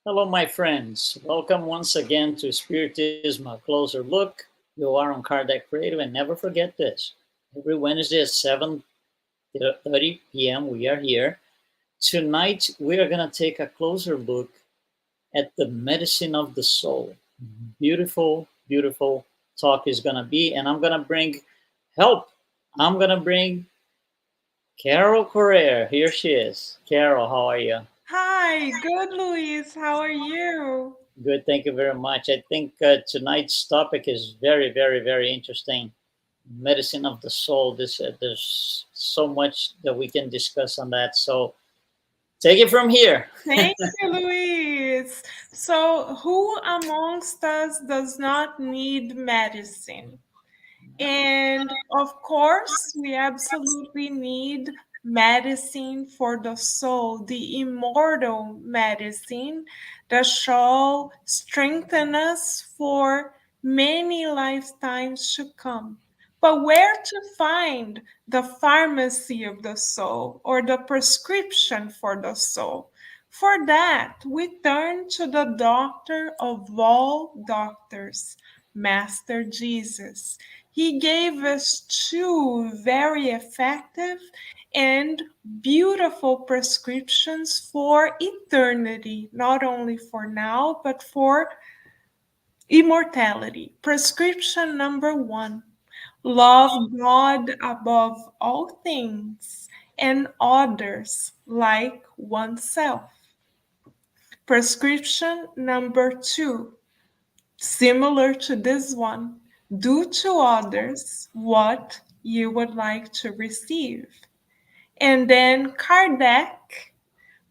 Hello, my friends. Welcome once again to Spiritism, a closer look. You are on Kardec Radio, and never forget this. Every Wednesday at 7:30 p.m., we are here. Tonight, we are going to take a closer look at the medicine of the soul. Beautiful, beautiful talk is going to be, and I'm going to bring help. I'm going to bring Carol Correa. Here she is. Carol, how are you? Hi, good Luis. How are you? Good, thank you very much. I think tonight's topic is very, very, very interesting. Medicine of the soul. There's so much that we can discuss on that. So take it from here. Thank you, Luis. So, who amongst us does not need medicine? And of course, we absolutely need medicine for the soul, the immortal medicine that shall strengthen us for many lifetimes to come. But where to find the pharmacy of the soul or the prescription for the soul? For that, we turn to the doctor of all doctors, Master Jesus. He gave us two very effective and beautiful prescriptions for eternity, not only for now, but for immortality. Prescription number one: love God above all things and others like oneself. Prescription number two, similar to this one: do to others what you would like to receive. And then Kardec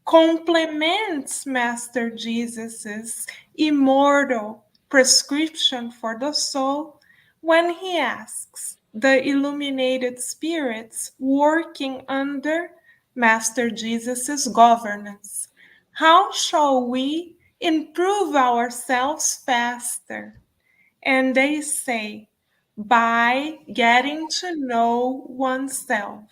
complements Master Jesus's immortal prescription for the soul when he asks the illuminated spirits working under Master Jesus's governance, how shall we improve ourselves faster? And they say, by getting to know oneself.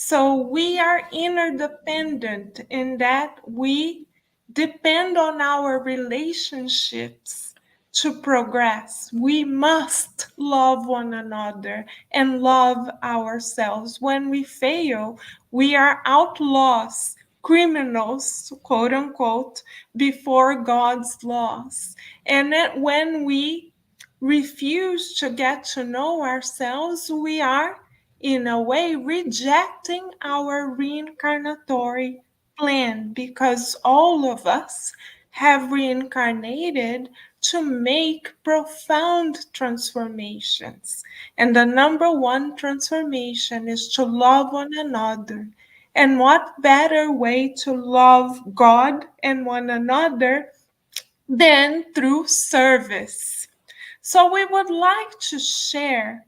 So we are interdependent in that we depend on our relationships to progress. We must love one another and love ourselves. When we fail, we are outlaws, criminals, quote unquote, before God's laws. And that when we refuse to get to know ourselves, we are in a way rejecting our reincarnatory plan, because all of us have reincarnated to make profound transformations. And the number one transformation is to love one another. And what better way to love God and one another than through service? So we would like to share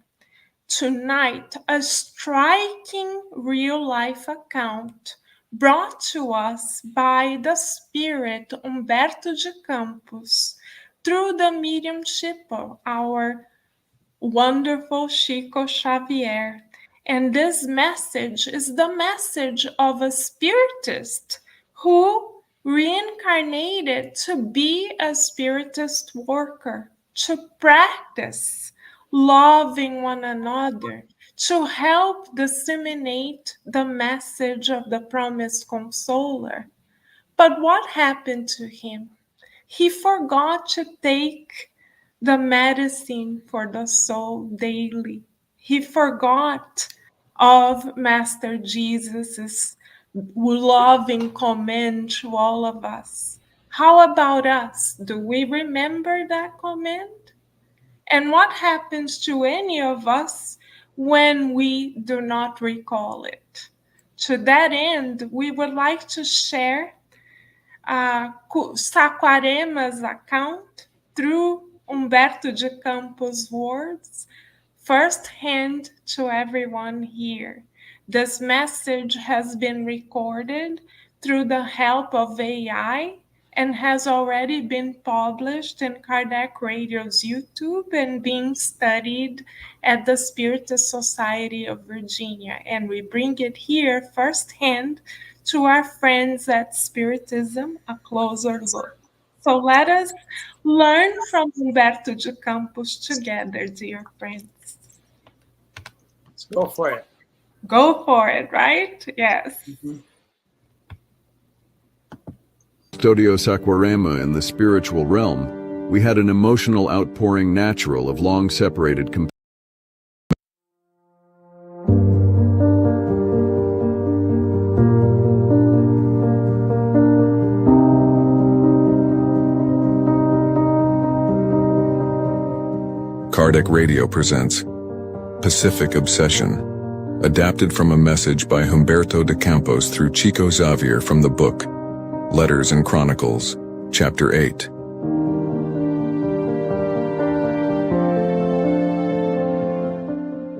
tonight a striking real life account brought to us by the spirit Humberto de Campos through the mediumship of our wonderful Chico Xavier. And this message is the message of a spiritist who reincarnated to be a spiritist worker, to practice loving one another, to help disseminate the message of the promised consoler. But what happened to him? He forgot to take the medicine for the soul daily. He forgot of Master Jesus's loving command to all of us. How about us? Do we remember that command? And what happens to any of us when we do not recall it? To that end, we would like to share Saquarema's account through Humberto de Campos' words, firsthand to everyone here. This message has been recorded through the help of AI and has already been published in Kardec Radio's YouTube and being studied at the Spiritist Society of Virginia. And we bring it here firsthand to our friends at Spiritism, A Closer Look. So let us learn from Humberto de Campos together, dear friends. Let's go for it. Go for it, right? Yes. Custodio Saquarema in the spiritual realm, we had an emotional outpouring natural of long-separated companions. Kardec Radio presents Pacific Obsession, adapted from a message by Humberto de Campos through Chico Xavier from the book Letters and Chronicles, Chapter 8.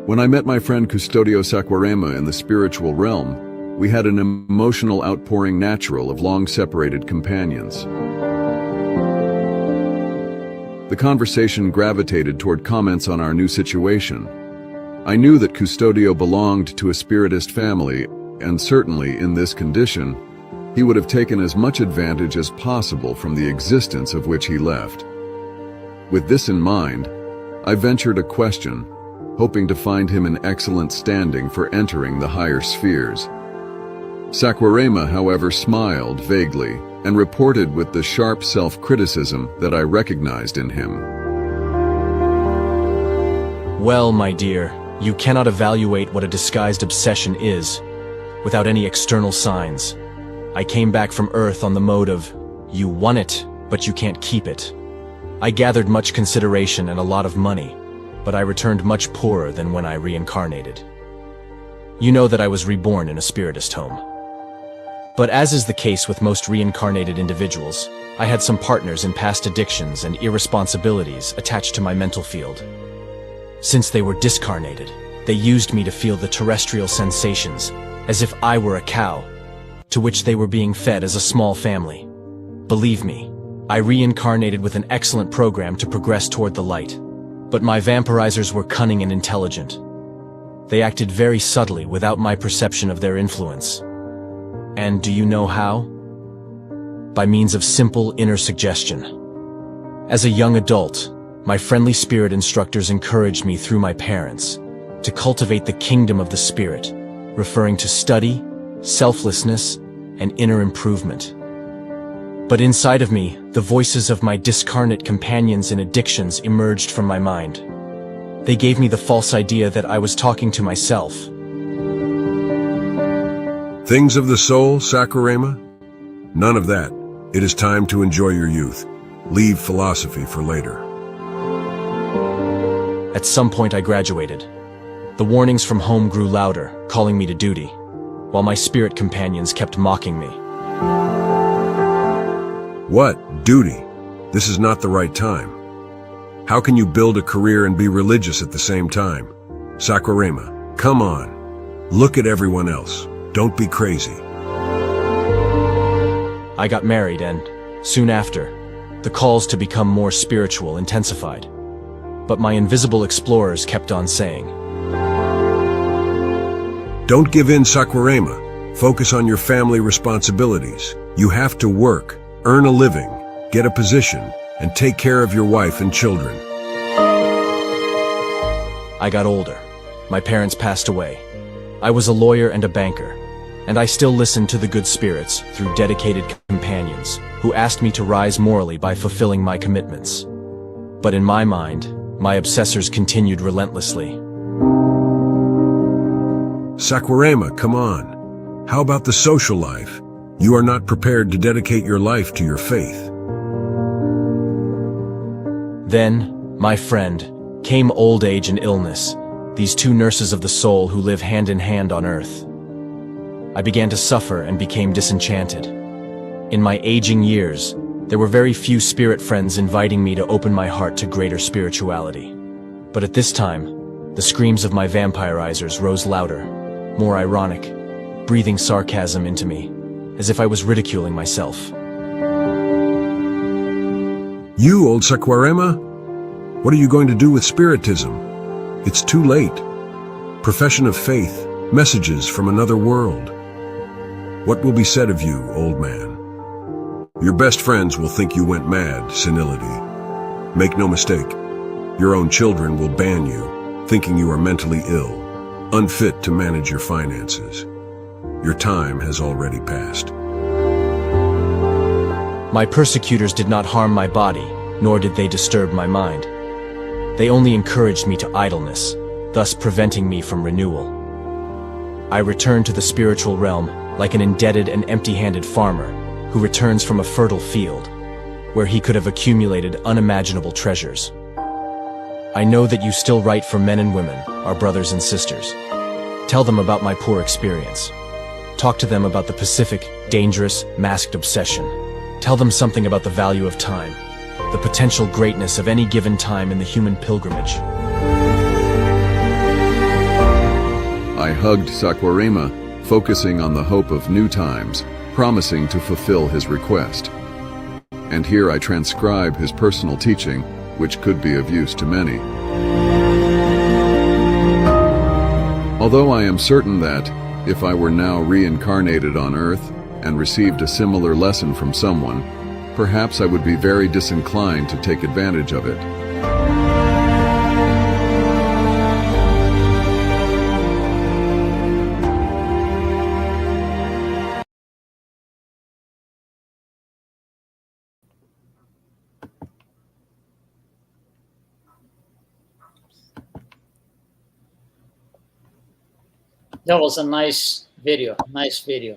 When I met my friend Custodio Saquarema in the spiritual realm, we had an emotional outpouring natural of long-separated companions. The conversation gravitated toward comments on our new situation. I knew that Custodio belonged to a Spiritist family, and certainly in this condition, he would have taken as much advantage as possible from the existence of which he left. With this in mind, I ventured a question, hoping to find him in excellent standing for entering the higher spheres. Saquarema, however, smiled vaguely and reported with the sharp self-criticism that I recognized in him. Well, my dear, you cannot evaluate what a disguised obsession is without any external signs. I came back from Earth on the mode of, you want it, but you can't keep it. I gathered much consideration and a lot of money, but I returned much poorer than when I reincarnated. You know that I was reborn in a Spiritist home. But as is the case with most reincarnated individuals, I had some partners in past addictions and irresponsibilities attached to my mental field. Since they were discarnated, they used me to feel the terrestrial sensations, as if I were a cow, to which they were being fed as a small family. Believe me, I reincarnated with an excellent program to progress toward the light. But my vampirizers were cunning and intelligent. They acted very subtly without my perception of their influence. And do you know how? By means of simple inner suggestion. As a young adult, my friendly spirit instructors encouraged me through my parents to cultivate the kingdom of the spirit, referring to study, selflessness, and inner improvement. But inside of me, the voices of my discarnate companions in addictions emerged from my mind. They gave me the false idea that I was talking to myself. Things of the soul, Saquarema? None of that. It is time to enjoy your youth. Leave philosophy for later. At some point I graduated. The warnings from home grew louder, calling me to duty, while my spirit companions kept mocking me. What? Duty? This is not the right time. How can you build a career and be religious at the same time? Saquarema, come on. Look at everyone else. Don't be crazy. I got married and, soon after, the calls to become more spiritual intensified. But my invisible explorers kept on saying, Don't give in, Saquarema. Focus on your family responsibilities. You have to work, earn a living, get a position, and take care of your wife and children. I got older. My parents passed away. I was a lawyer and a banker, and I still listened to the good spirits through dedicated companions who asked me to rise morally by fulfilling my commitments. But in my mind, my obsessors continued relentlessly. Saquarema, come on. How about the social life? You are not prepared to dedicate your life to your faith. Then, my friend, came old age and illness, these two nurses of the soul who live hand in hand on earth. I began to suffer and became disenchanted. In my aging years, there were very few spirit friends inviting me to open my heart to greater spirituality. But at this time, the screams of my vampirizers rose louder, more ironic, breathing sarcasm into me, as if I was ridiculing myself. You, old Saquarema? What are you going to do with Spiritism? It's too late. Profession of faith, messages from another world. What will be said of you, old man? Your best friends will think you went mad, senility. Make no mistake, your own children will ban you, thinking you are mentally ill, unfit to manage your finances. Your time has already passed. My persecutors did not harm my body, nor did they disturb my mind. They only encouraged me to idleness, thus preventing me from renewal. I returned to the spiritual realm like an indebted and empty-handed farmer who returns from a fertile field, where he could have accumulated unimaginable treasures. I know that you still write for men and women, our brothers and sisters. Tell them about my poor experience. Talk to them about the Pacific, dangerous, masked obsession. Tell them something about the value of time, the potential greatness of any given time in the human pilgrimage. I hugged Saquarema, focusing on the hope of new times, promising to fulfill his request. And here I transcribe his personal teaching, which could be of use to many. Although I am certain that, if I were now reincarnated on Earth and received a similar lesson from someone, perhaps I would be very disinclined to take advantage of it. That was a nice video. Nice video.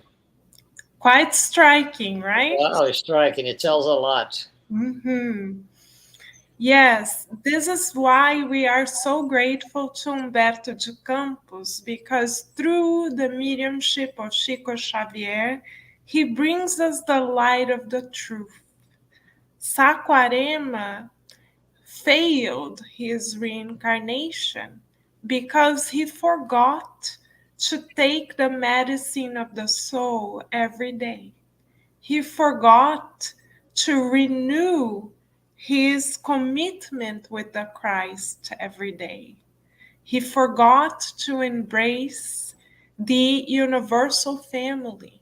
Quite striking, right? Wow, it's striking. It tells a lot. Mm-hmm. Yes, this is why we are so grateful to Humberto de Campos, because through the mediumship of Chico Xavier, he brings us the light of the truth. Saquarema failed his reincarnation because he forgot to take the medicine of the soul every day. He forgot to renew his commitment with the Christ every day. He forgot to embrace the universal family.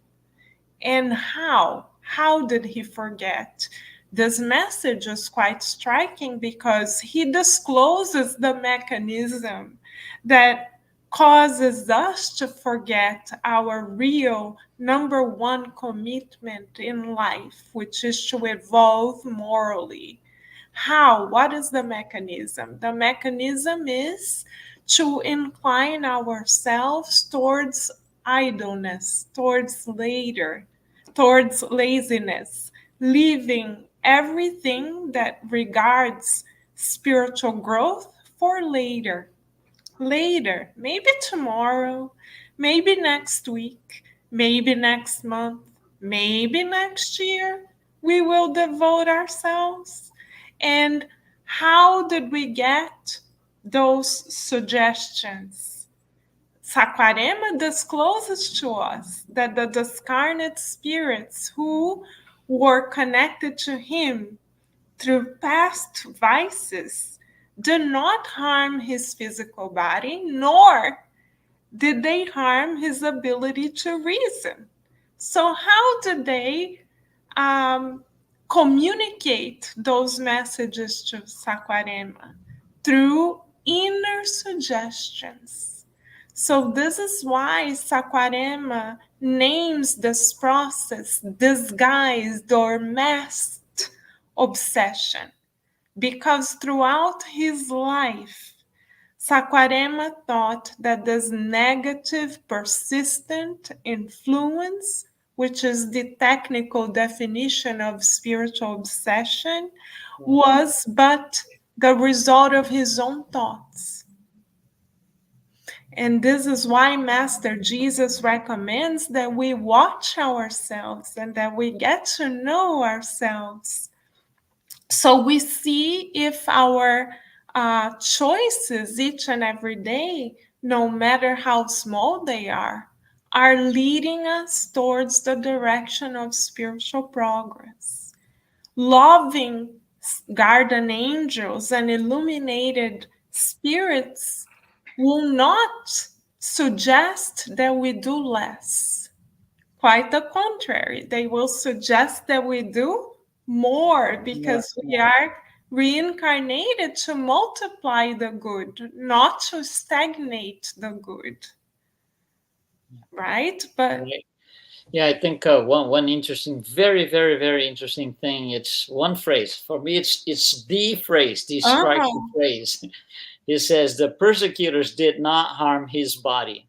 And how? How did he forget? This message is quite striking because he discloses the mechanism that causes us to forget our real number one commitment in life, which is to evolve morally. How? What is the mechanism? The mechanism is to incline ourselves towards idleness, towards laziness, leaving everything that regards spiritual growth for later. Later, maybe tomorrow, maybe next week, maybe next month, maybe next year, we will devote ourselves. And how did we get those suggestions? Saquarema discloses to us that the discarnate spirits who were connected to him through past vices did not harm his physical body, nor did they harm his ability to reason. So how did they communicate those messages to Saquarema? Through inner suggestions. So this is why Saquarema names this process disguised or masked obsession, because throughout his life, Saquarema thought that this negative, persistent influence, which is the technical definition of spiritual obsession, was but the result of his own thoughts. And this is why Master Jesus recommends that we watch ourselves and that we get to know ourselves. So we see if our choices each and every day, no matter how small they are leading us towards the direction of spiritual progress. Loving guardian angels and illuminated spirits will not suggest that we do less. Quite the contrary. They will suggest that we do more because we are reincarnated to multiply the good, not to stagnate the good. Right? But Right. Yeah, I think one interesting, very, very, very interesting thing. It's one phrase for me. It's the phrase, the striking phrase. It says the persecutors did not harm his body.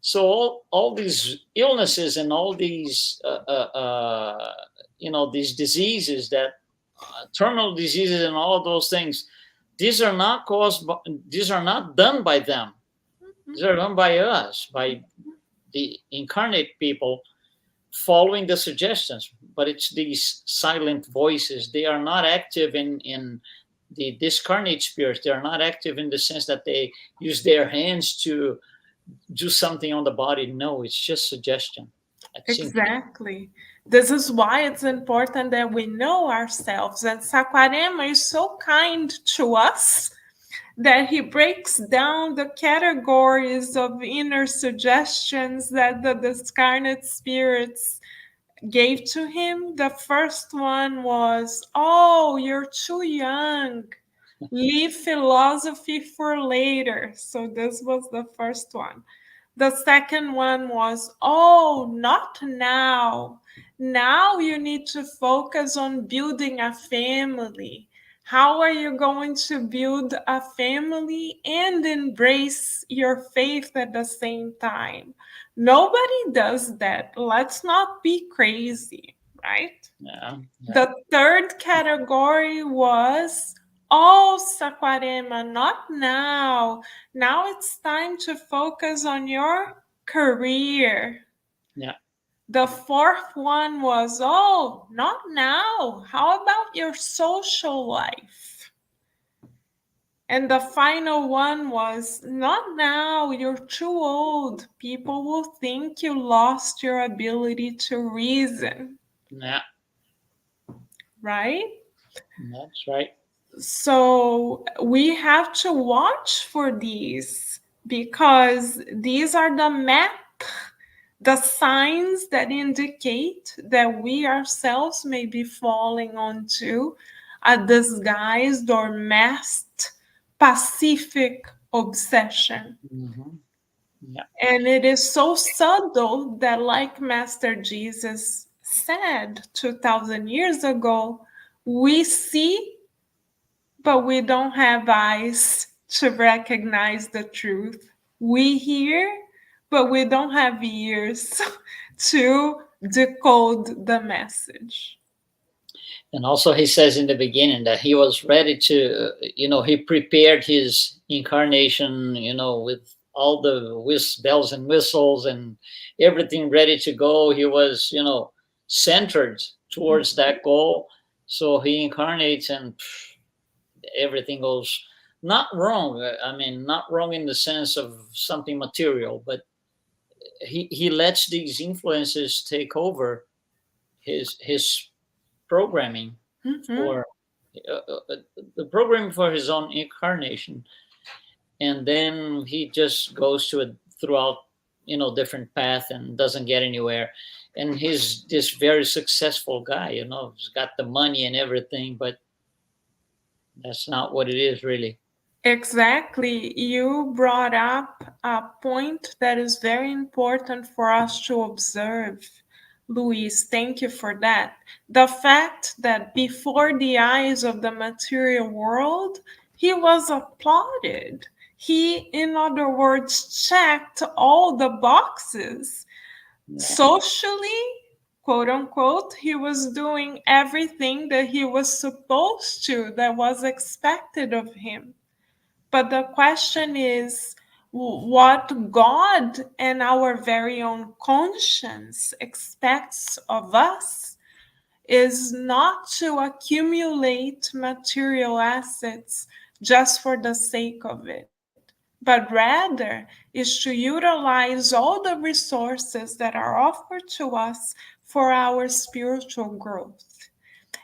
So all these illnesses and all these these diseases, that terminal diseases and all of those things, these are not caused by, these are not done by them. These are done by us, by the incarnate people following the suggestions. But it's these silent voices. They are not active in the discarnate spirits. They are not active in the sense that they use their hands to do something on the body. No, it's just suggestion. exactly. This is why it's important that we know ourselves. And Saquarema is so kind to us that he breaks down the categories of inner suggestions that the discarnate spirits gave to him. The first one was, oh, you're too young. Leave philosophy for later. So this was the first one. The second one was, oh, not now. Now you need to focus on building a family. How are you going to build a family and embrace your faith at the same time? Nobody does that. Let's not be crazy, right? Yeah. The third category was, oh, Saquarema, not now. Now it's time to focus on your career. Yeah. The fourth one was, oh, not now. How about your social life? And the final one was, not now. You're too old. People will think you lost your ability to reason. Yeah. Right? That's right. So we have to watch for these because these are the map, the signs that indicate that we ourselves may be falling onto a disguised or masked pacific obsession. Mm-hmm. Yeah. And it is so subtle that, like Master Jesus said 2,000 years ago, we see, but we don't have eyes to recognize the truth. We hear, but we don't have ears to decode the message. And also he says in the beginning that he was ready to, he prepared his incarnation, with all the bells and whistles and everything ready to go. He was, centered towards that goal. So he incarnates and everything goes not wrong. I mean, not wrong in the sense of something material, but he lets these influences take over his programming for the programming for his own incarnation, and then he just goes to it throughout different path and doesn't get anywhere. And he's this very successful guy, he's got the money and everything, but that's not what it is really. Exactly. You brought up a point that is very important for us to observe. Luis, thank you for that. The fact that before the eyes of the material world, he was applauded. He, in other words, checked all the boxes. Yeah. Socially, quote unquote, he was doing everything that he was supposed to, that was expected of him. But the question is, what God and our very own conscience expects of us is not to accumulate material assets just for the sake of it, but rather is to utilize all the resources that are offered to us for our spiritual growth.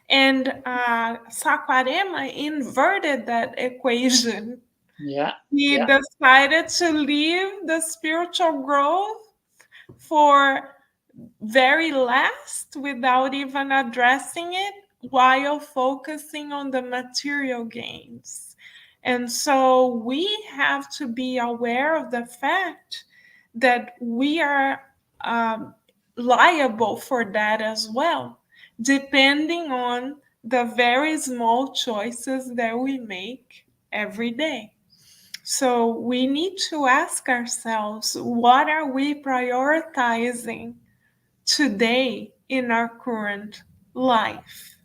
And Saquarema inverted that equation. Yeah. He decided to leave the spiritual growth for very last without even addressing it while focusing on the material gains. And so we have to be aware of the fact that we are liable for that as well, depending on the very small choices that we make every day. So we need to ask ourselves, what are we prioritizing today in our current life?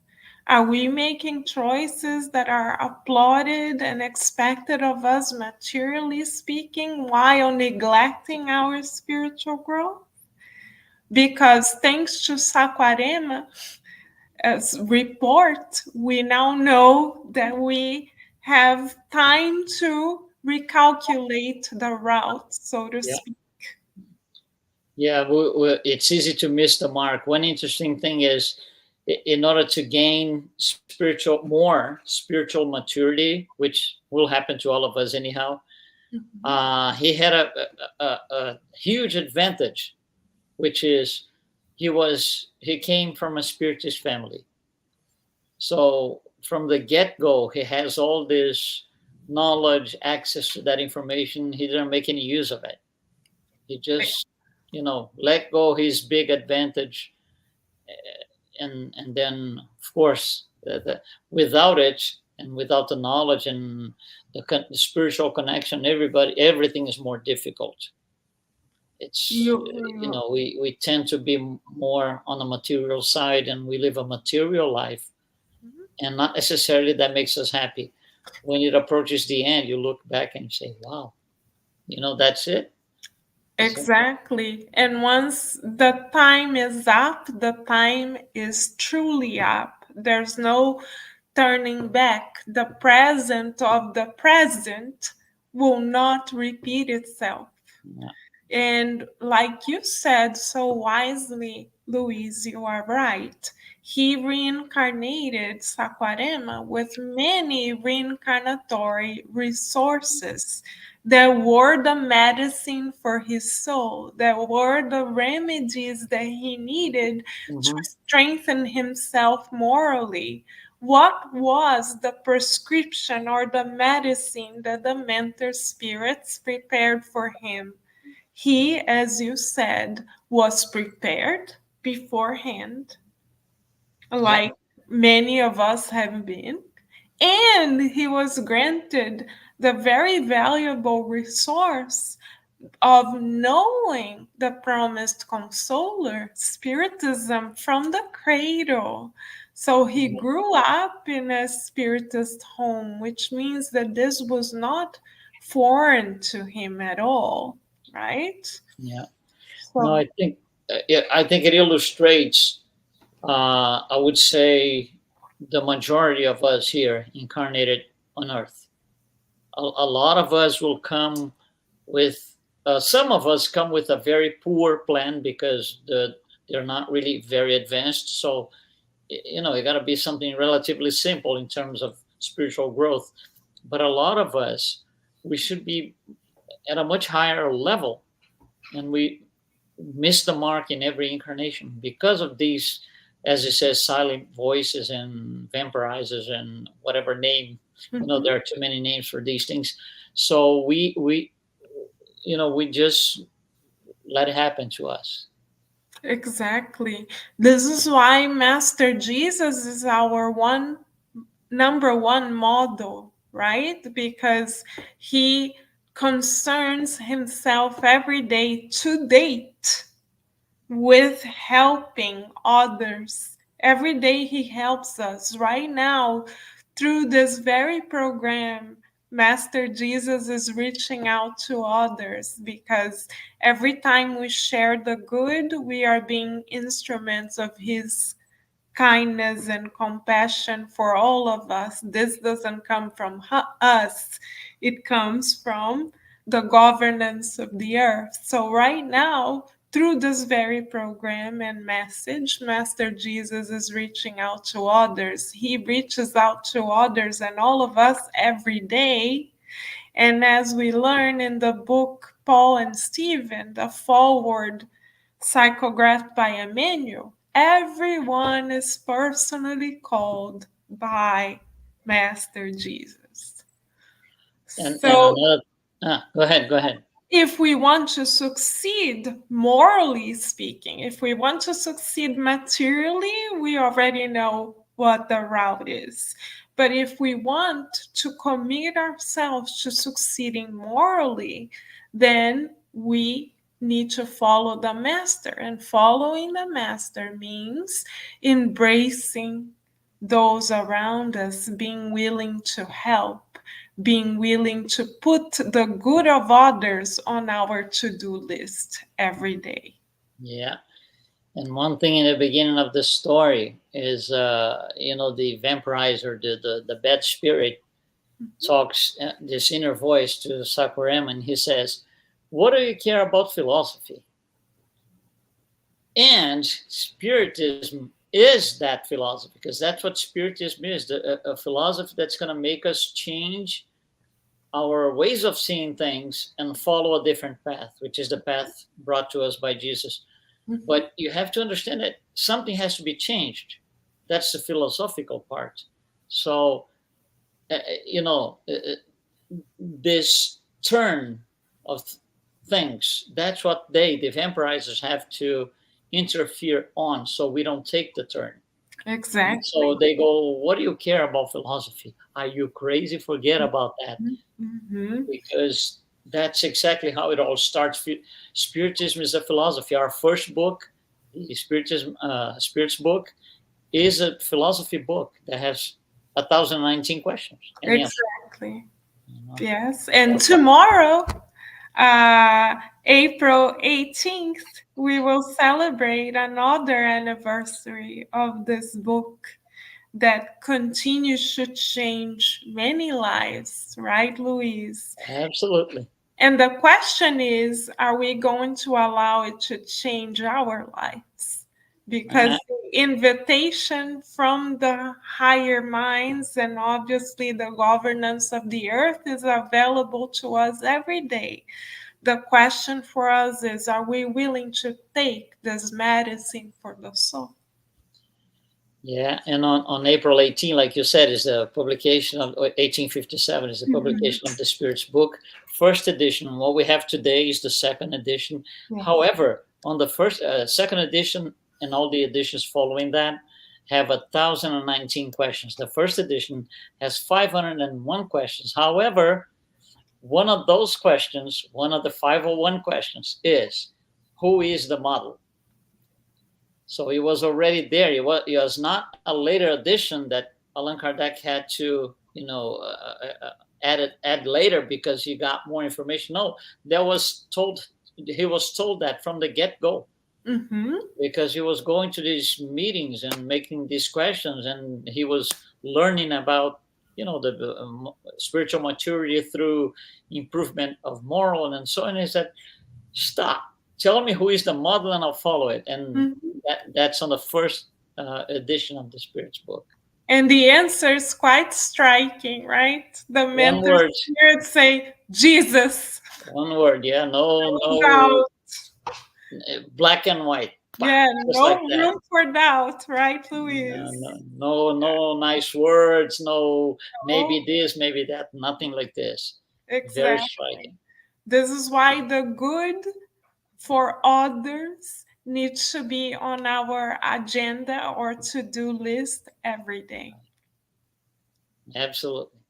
Are we making choices that are applauded and expected of us, materially speaking, while neglecting our spiritual growth? Because thanks to Saquarema, as report, we now know that we have time to recalculate the route, so to Yeah. speak. Yeah, it's easy to miss the mark. One interesting thing is, in order to gain more spiritual maturity, which will happen to all of us anyhow, he had a huge advantage, which is he came from a spiritist family. So from the get-go, he has all this knowledge, access to that information. He didn't make any use of it. He just, let go his big advantage, and then of course, without it and without the knowledge and the spiritual connection, everything is more difficult. It's we tend to be more on the material side, and we live a material life, and not necessarily that makes us happy. When it approaches the end, you look back and say, wow, that's it. Exactly. And once the time is up, the time is truly up. There's no turning back. The present of the present will not repeat itself. Yeah. And like you said so wisely, Luiz, you are right. He reincarnated Saquarema with many reincarnatory resources that were the medicine for his soul, that were the remedies that he needed to strengthen himself morally. What was the prescription or the medicine that the mentor spirits prepared for him? He, as you said, was prepared beforehand, like many of us have been, and he was granted the very valuable resource of knowing the promised consoler, Spiritism, from the cradle. So he grew up in a Spiritist home, which means that this was not foreign to him at all, right? Yeah. So, No, I think it illustrates, I would say, the majority of us here incarnated on Earth. A lot of us will come with, some of us come with a very poor plan because they're not really very advanced. So, it got to be something relatively simple in terms of spiritual growth. But a lot of us, we should be at a much higher level, and we miss the mark in every incarnation because of these, as it says, silent voices and vampirizers and whatever name. There are too many names for these things. So we just let it happen to us. exactly. This is why Master Jesus is our number one model, right? Because he concerns himself every day to date with helping others. Every day he helps us. Right now, through this very program, Master Jesus is reaching out to others because every time we share the good, we are being instruments of his kindness and compassion for all of us. This doesn't come from us, it comes from the governance of the earth. So, right now, through this very program and message, Master Jesus is reaching out to others. He reaches out to others and all of us every day. And as we learn in the book Paul and Stephen, the forward psychographed by Emmanuel, everyone is personally called by Master Jesus. And So another, go ahead. if we want to succeed, morally speaking, if we want to succeed materially, we already know what the route is. But if we want to commit ourselves to succeeding morally, then we need to follow the master. And following the master means embracing those around us, being willing to help, being willing to put the good of others on our to-do list every day. Yeah. And one thing in the beginning of the story is, the vampirizer, the bad spirit, talks this inner voice to Sakurama, and he says, "What do you care about philosophy?" And Spiritism is that philosophy, because that's what Spiritism is, a philosophy that's going to make us change our ways of seeing things and follow a different path, which is the path brought to us by Jesus. Mm-hmm. But you have to understand that something has to be changed. That's the philosophical part. So, this turn of things, that's what the vampirizers have to interfere on, so we don't take the turn. Exactly. So they go, "What do you care about philosophy? Are you crazy? Forget about that." Mm-hmm. Because that's exactly how it all starts. Spiritism is a philosophy. Our first book, the Spirits book, is a philosophy book that has 1,019 questions. Exactly. Yes. And tomorrow, April 18th, we will celebrate another anniversary of this book that continues to change many lives, right, Luiz? Absolutely. And the question is, are we going to allow it to change our lives? Because the invitation from the higher minds and obviously the governance of the earth is available to us every day. The question for us is, are we willing to take this medicine for the soul? Yeah, and on April 18, like you said, is the publication of 1857 is the publication of the Spirits book, first edition. What we have today is the second edition. Yes. However, on the second edition and all the editions following that have 1,019 questions. The first edition has 501 questions. However, one of those questions, one of the 501 questions, is, who is the model? So it was already there. It was not a later addition that Allan Kardec had to, add later because he got more information. No, he was told that from the get-go. Mm-hmm. Because he was going to these meetings and making these questions, and he was learning about, the spiritual maturity through improvement of moral and so on. He said, "Stop. Tell me who is the model and I'll follow it." And that's on the first edition of the Spirits book. And the answer is quite striking, right? The mentor spirits say, Jesus. One word, yeah. No doubt. Black and white. Yeah, no room for doubt, right, Luiz? No nice words, no maybe this, maybe that, nothing like this. Exactly. Very striking. This is why the good for others needs to be on our agenda or to-do list every day. Absolutely.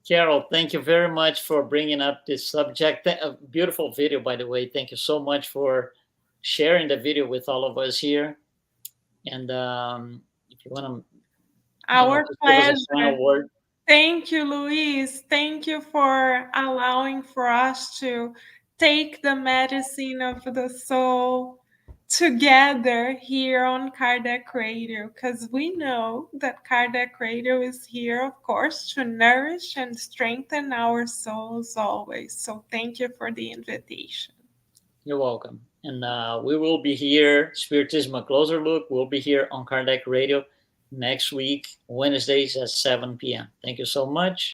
Carol, thank you very much for bringing up this subject. A beautiful video, by the way. Thank you so much for sharing the video with all of us here. And if you want to, our pleasure. Final word. Thank you, Luiz. Thank you for allowing for us to take the medicine of the soul together here on Kardec Radio, because we know that Kardec Radio is here, of course, to nourish and strengthen our souls always. So thank you for the invitation. You're welcome. And we will be here, Spiritism, A Closer Look. We'll be here on Kardec Radio next week, Wednesdays at 7 p.m. Thank you so much.